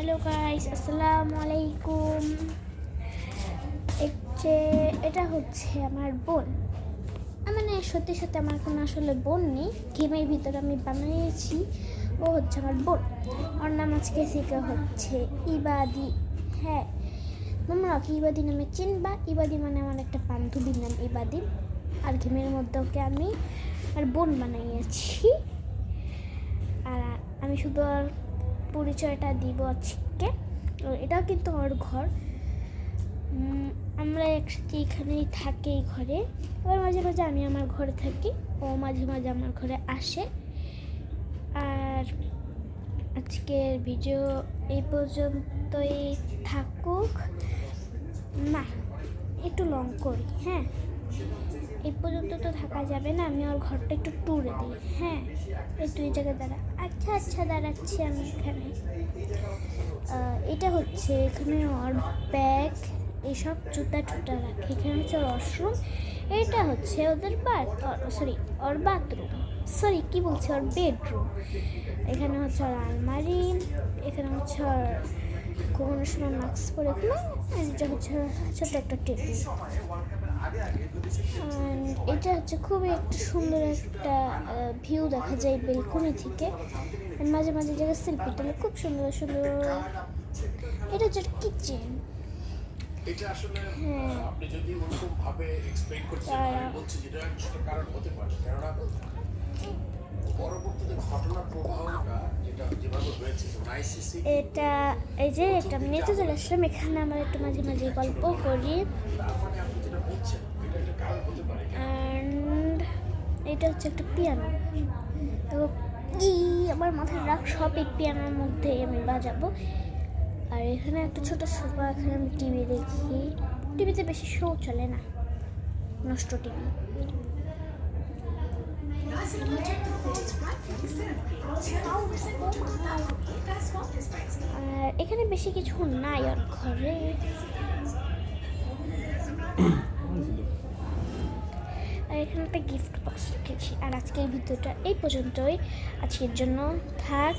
Hello guys, আসসালামু আলাইকুম। এটা হচ্ছে আমার বোন। মানে সত্যি সত্যি আমার কোনো আসলে বোন নেই, গেমের ভিতরে আমি বানিয়েছি। ও হচ্ছে আমার বোন। ওর নাম আজকে থেকে হচ্ছে ইবাদি। হ্যাঁ, তোমরা কি ইবাদি নামে চিনবা? ইবাদি মানে আমার একটা বান্ধবীর নাম ইবাদি। আর গেমের মধ্যে ওকে আমি আমার বোন বানিয়েছি। আর আমি শুধু আর পরিচয়টা দিব আজকে। এটাও কিন্তু ওর ঘর। আমরা একসাথে এখানেই থাকি এই ঘরে। আবার মাঝে মাঝে আমি আমার ঘরে থাকি, ও মাঝে মাঝে আমার ঘরে আসে। আর আজকের ভিডিও এই পর্যন্তই থাকুক। না, একটু লং করি। হ্যাঁ, এই পর্যন্ত তো থাকা যাবে না, আমি ওর ঘরটা একটু ট্যুরে দিই। হ্যাঁ, এই দুই জায়গায় দাঁড়া। আচ্ছা দাঁড়াচ্ছি আমি এখানে। এটা হচ্ছে এখানে ওর ব্যাগ, এইসব জুতা টুতা রাখে। এখানে হচ্ছে ওয়াশরুম। এটা হচ্ছে ওদের ওর বাথরুম। কী বলছে, ওর বেডরুম। এখানে হচ্ছে ওর আলমারি। এখানে হচ্ছে ওর কোনো সময় মাস্ক পরে ঘুমায়। এটা হচ্ছে ছোট্ট একটা টেবিল। এটা হচ্ছে খুবই একটা সুন্দর একটা ভিউ দেখা যায় বেলকনি থেকে। মাঝে মাঝে জায়গায় সেলফি তোলে, খুব সুন্দর সুন্দর। এটা হচ্ছে কিচেন। এটা আসলে আপনি যদি ওরকম ভাবে এক্সপ্লেইন করছেন, আমি বলছি যেটা একটা কারণ হতে পারে, কারণ পরবর্তীতে ঘটনার প্রবাহটা যেটা যেভাবে হয়েছে আইসিসি এটা এই যে এটা নিচে চলে আসলাম। এখানে আমরা একটু মাঝে মাঝে গল্প করি। তার মানে আপনি যেটা বলছেন এটা একটা কারণ হতে পারে। অ্যান্ড এটা হচ্ছে একটা পিয়ানো। তো আমার মাথায় রাখ সব এই পিয়ানোর মধ্যে আমি বাজাবো। আর এখানে একটা ছোটো সোফা, এখানে আমি টিভি দেখি। টিভিতে বেশি শো চলে না, নষ্ট টিভি। আর এখানে বেশি কিছু নাই ওর ঘরে। আর এখানে একটা গিফট বক্স রেখেছি। আর আজকের ভিডিওটা এই পর্যন্তই। আজকের জন্য থাক।